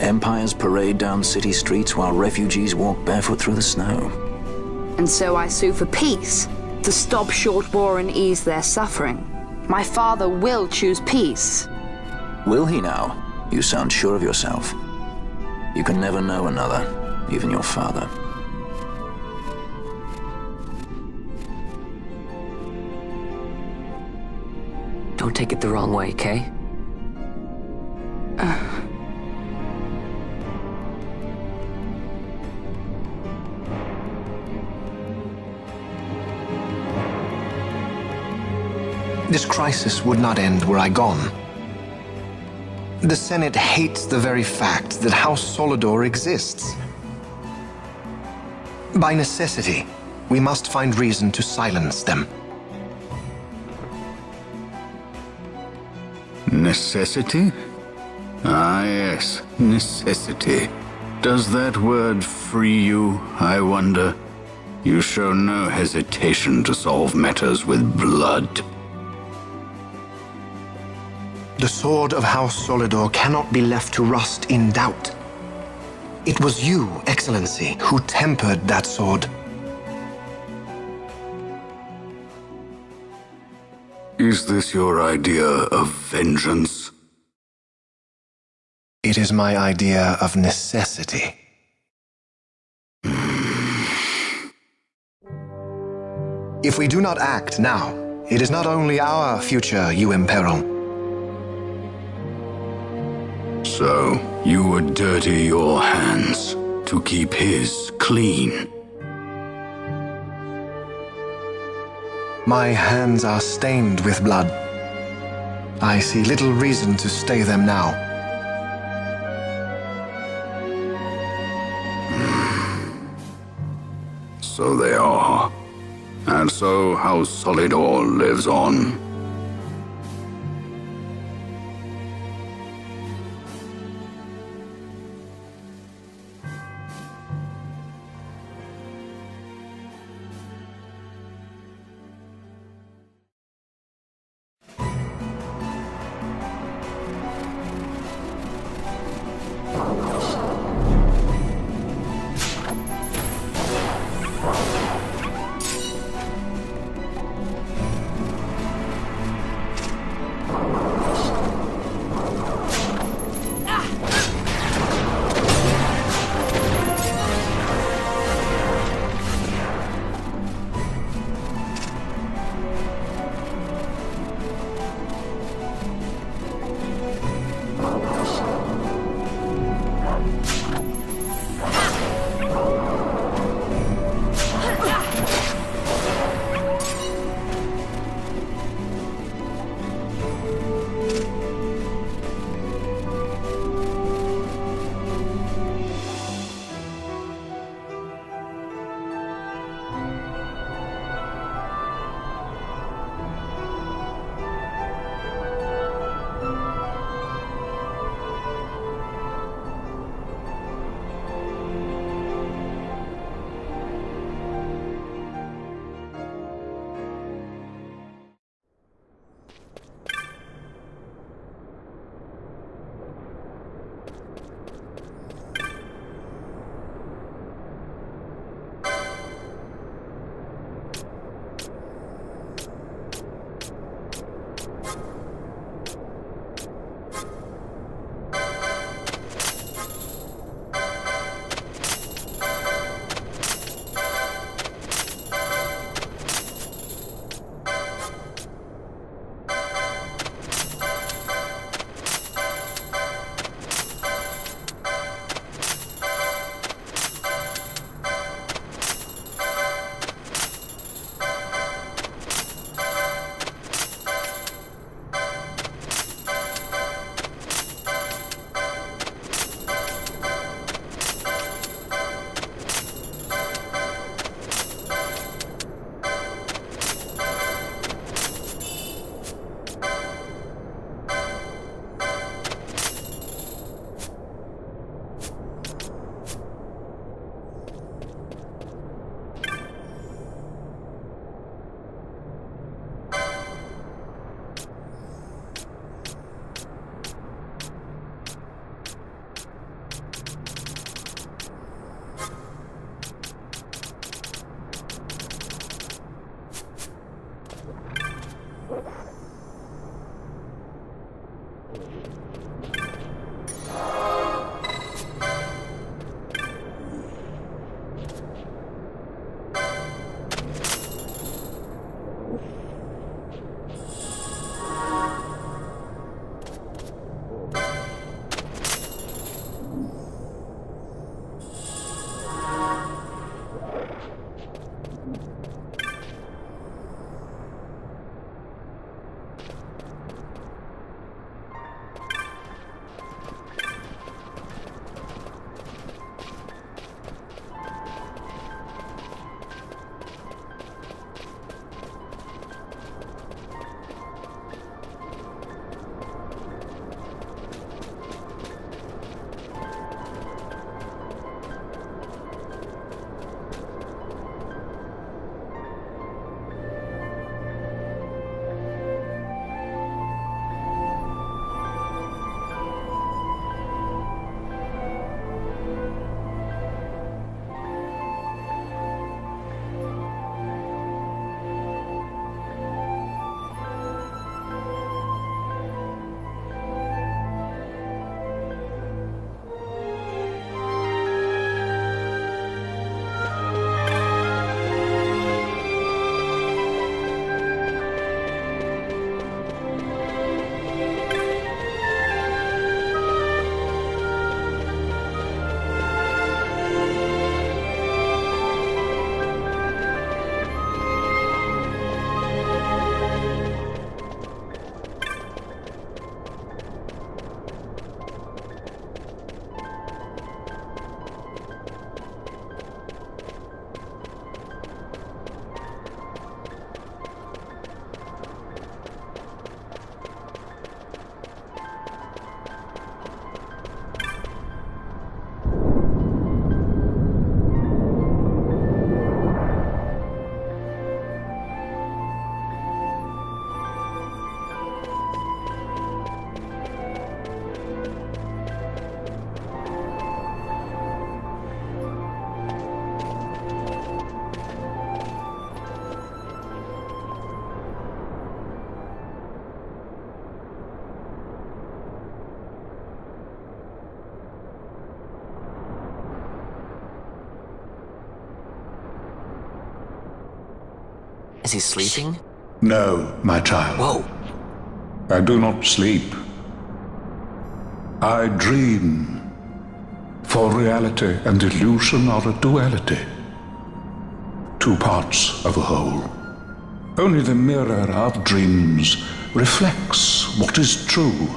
Empires parade down city streets while refugees walk barefoot through the snow. And so I sue for peace, to stop short war and ease their suffering. My father will choose peace. Will he now? You sound sure of yourself. You can never know another, even your father. Don't take it the wrong way, Kay? This crisis would not end were I gone. The Senate hates the very fact that House Solidor exists. By necessity, we must find reason to silence them. Necessity? Ah, yes, necessity. Does that word free you, I wonder? You show no hesitation to solve matters with blood. The sword of House Solidor cannot be left to rust in doubt. It was you, Excellency, who tempered that sword. Is this your idea of vengeance? It is my idea of necessity. If we do not act now, it is not only our future you imperil. So, you would dirty your hands to keep his clean. My hands are stained with blood. I see little reason to stay them now. So they are. And so House Solidor lives on. Is he sleeping? No, my child. Whoa. I do not sleep. I dream. For reality and illusion are a duality. Two parts of a whole. Only the mirror of dreams reflects what is true.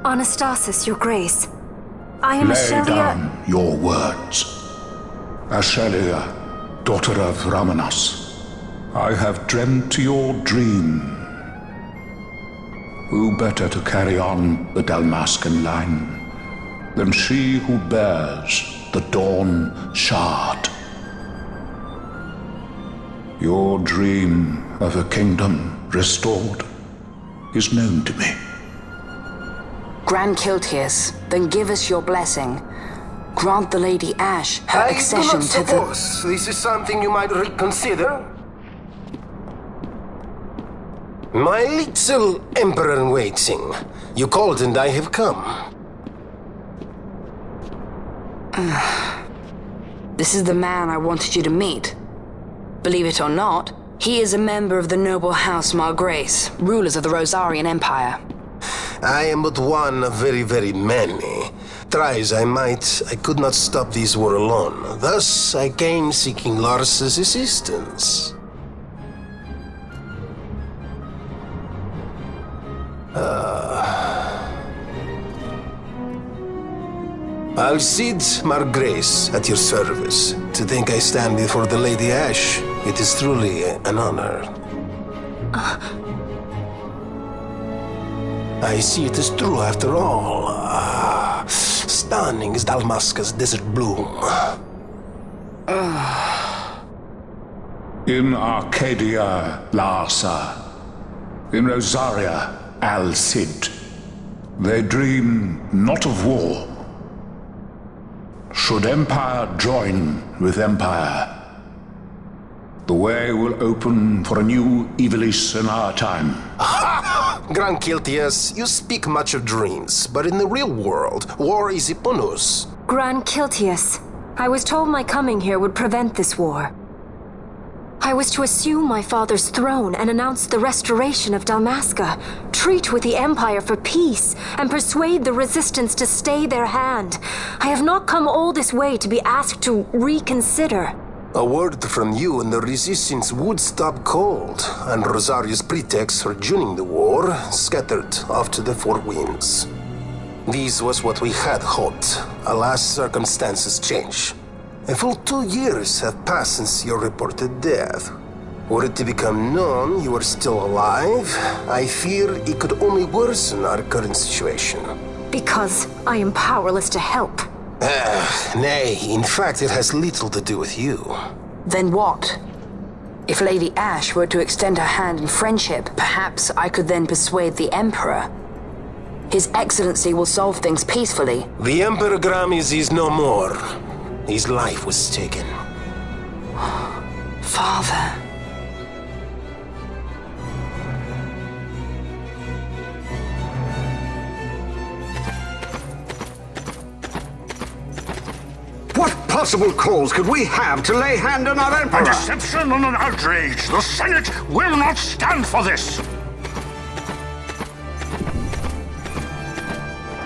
Anastasis, Your Grace. I am Lay Ashelia. down your words. Ashelia, daughter of Ramenas, I have dreamt your dream. Who better to carry on the Dalmascan line than she who bears the Dawn Shard? Your dream of a kingdom restored is known to me. Gran Kiltias, then give us your blessing. Grant the Lady Ashe her accession to the... I do not suppose this is something you might reconsider. My little Emperor-in-waiting. You called and I have come. This is the man I wanted you to meet. Believe it or not, he is a member of the noble house Margrace, rulers of the Rosarian Empire. I am but one of very, very many. Try as I might, I could not stop this war alone. Thus, I came seeking Larsa's assistance. Alcide Margrace, at your service. To think I stand before the Lady Ashe, it is truly an honor. I see it is true after all. Stunning is Dalmasca's desert bloom. In Arcadia, Larsa. In Rosaria, Alcide. They dream not of war. Should empire join with empire, the way will open for a new Ivalice in our time. Gran Kiltias, you speak much of dreams, but in the real world, war is upon us. Gran Kiltias, I was told my coming here would prevent this war. I was to assume my father's throne and announce the restoration of Dalmasca, treat with the Empire for peace, and persuade the resistance to stay their hand. I have not come all this way to be asked to reconsider. A word from you and the resistance would stop cold, and Rosaria's pretext for joining the war scattered off to the four winds. This was what we had hoped. Alas, circumstances change. A full 2 years have passed since your reported death. Were it to become known you are still alive, I fear it could only worsen our current situation. Because I am powerless to help. Nay, in fact it has little to do with you. Then what? If Lady Ashe were to extend her hand in friendship, perhaps I could then persuade the Emperor. His Excellency will solve things peacefully. The Emperor Gramis is no more. His life was taken. Father. What possible cause could we have to lay hand on our Emperor? A deception and an outrage! The Senate will not stand for this!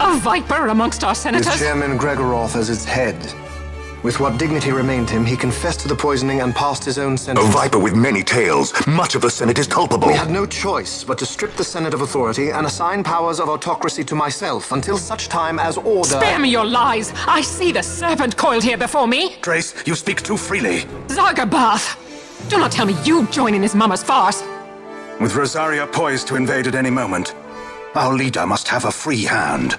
A viper amongst our senators? With Chairman Gregoroth as its head. With what dignity remained him, he confessed to the poisoning and passed his own sentence. A viper with many tails. Much of the Senate is culpable. We had no choice but to strip the Senate of authority and assign powers of autocracy to myself until such time as order... Spare me your lies! I see the serpent coiled here before me! Grace, you speak too freely. Zargabath! Do not tell me you join in his mama's farce! With Rosaria poised to invade at any moment, our leader must have a free hand.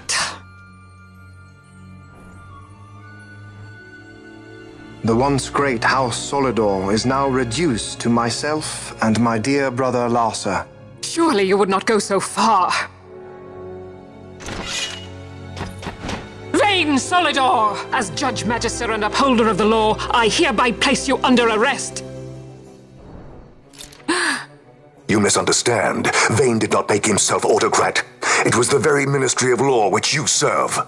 The once great House Solidor is now reduced to myself and my dear brother Larsa. Surely you would not go so far. Vain Solidor! As Judge Magister and upholder of the law, I hereby place you under arrest. You misunderstand. Vane did not make himself autocrat. It was the very Ministry of Law which you serve.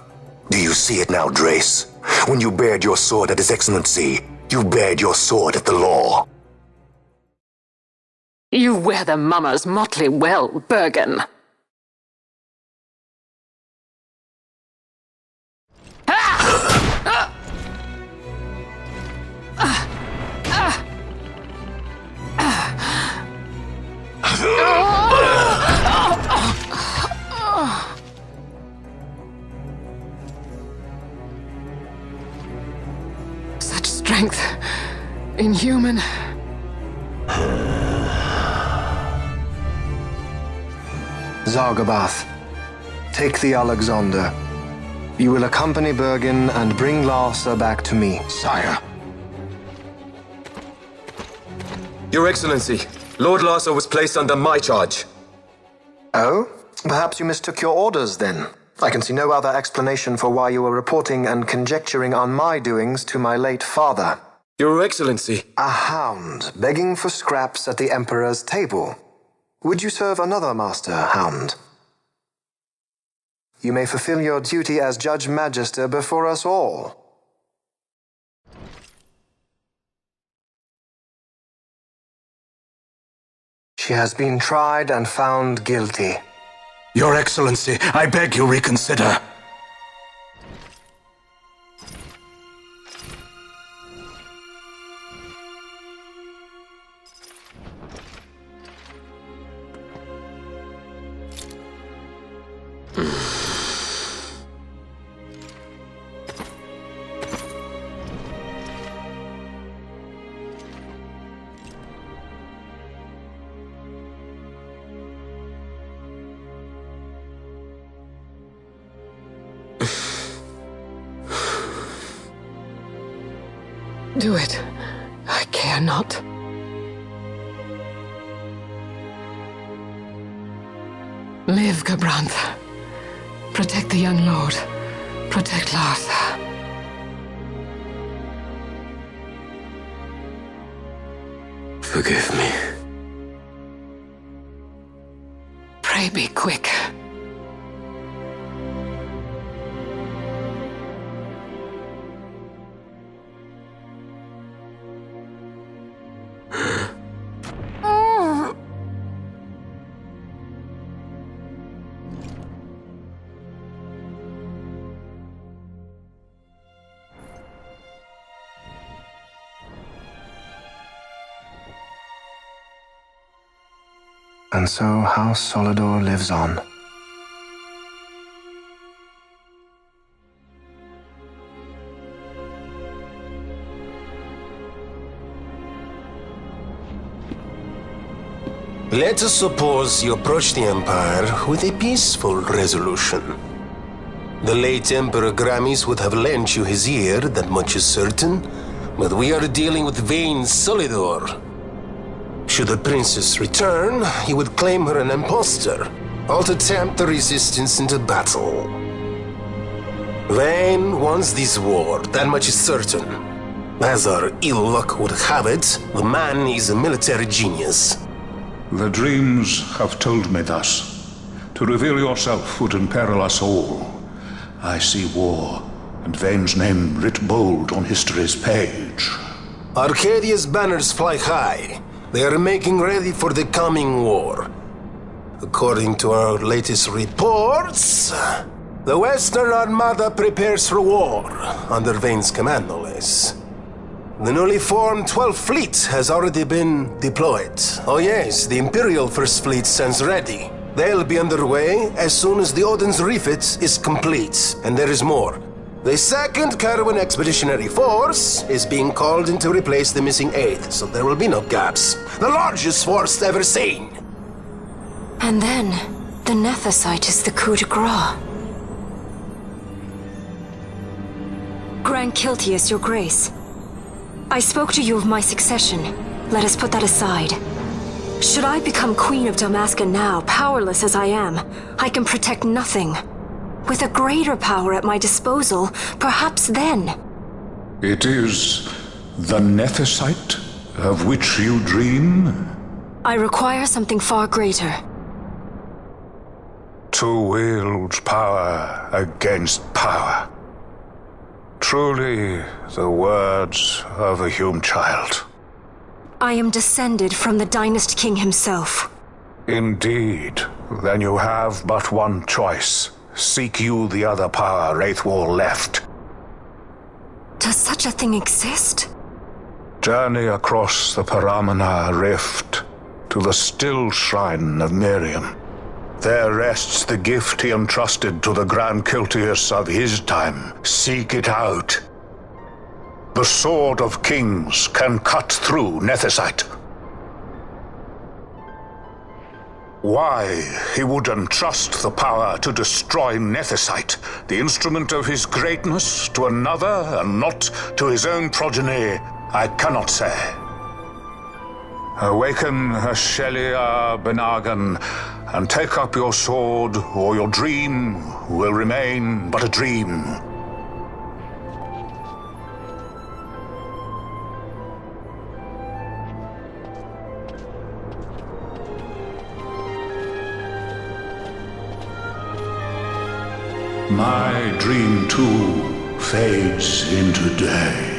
Do you see it now, Drace? When you bared your sword at His Excellency, You bared your sword at the law. You wear the mummers motley well, Bergen. Such strength. Inhuman. Zargabath, take the Alexander. You will accompany Bergen and bring Larsa back to me. Sire. Your Excellency, Lord Larsa was placed under my charge. Oh? Perhaps you mistook your orders, then. I can see no other explanation for why you were reporting and conjecturing on my doings to my late father. Your Excellency. A hound begging for scraps at the Emperor's table. Would you serve another master, Hound? You may fulfill your duty as Judge Magister before us all. She has been tried and found guilty. Your Excellency, I beg you reconsider. Do it. I care not. Live, Gabrantha. Protect the young lord. Protect Larsa. Forgive me. Pray be quick. And so House Solidor lives on. Let us suppose you approach the Empire with a peaceful resolution. The late Emperor Gramis would have lent you his ear, that much is certain, but we are dealing with vain Solidor. Should the princess return, he would claim her an impostor, or to tempt the resistance into battle. Vayne wants this war, that much is certain. As our ill luck would have it, the man is a military genius. The dreams have told me thus. To reveal yourself would imperil us all. I see war, and Vayne's name writ bold on history's page. Arcadia's banners fly high. They are making ready for the coming war. According to our latest reports, the Western Armada prepares for war, under Vayne's command, no less. The newly formed 12th Fleet has already been deployed. Oh yes, the Imperial First Fleet stands ready. They'll be underway as soon as the Odin's refit is complete, and there is more. The 2nd Caravan Expeditionary Force is being called in to replace the missing 8th, so there will be no gaps. The largest force ever seen! And then, the Nethicite is the coup de grace. Gran Kiltias, Your Grace. I spoke to you of my succession. Let us put that aside. Should I become Queen of Dalmasca now, powerless as I am, I can protect nothing. With a greater power at my disposal, perhaps then. It is the Nethicite of which you dream? I require something far greater. To wield power against power. Truly, the words of a human child. I am descended from the Dynast King himself. Indeed. Then you have but one choice. Seek you the other power Wraithwall left. Does such a thing exist? Journey across the Paramina Rift to the still shrine of Miriam. There rests the gift he entrusted to the Gran Kiltias of his time. Seek it out. The Sword of Kings can cut through Nethicite. Why he would entrust the power to destroy Nethicite, the instrument of his greatness, to another and not to his own progeny, I cannot say. Awaken Shelia Benagan and take up your sword, or your dream will remain but a dream. My dream too fades into day.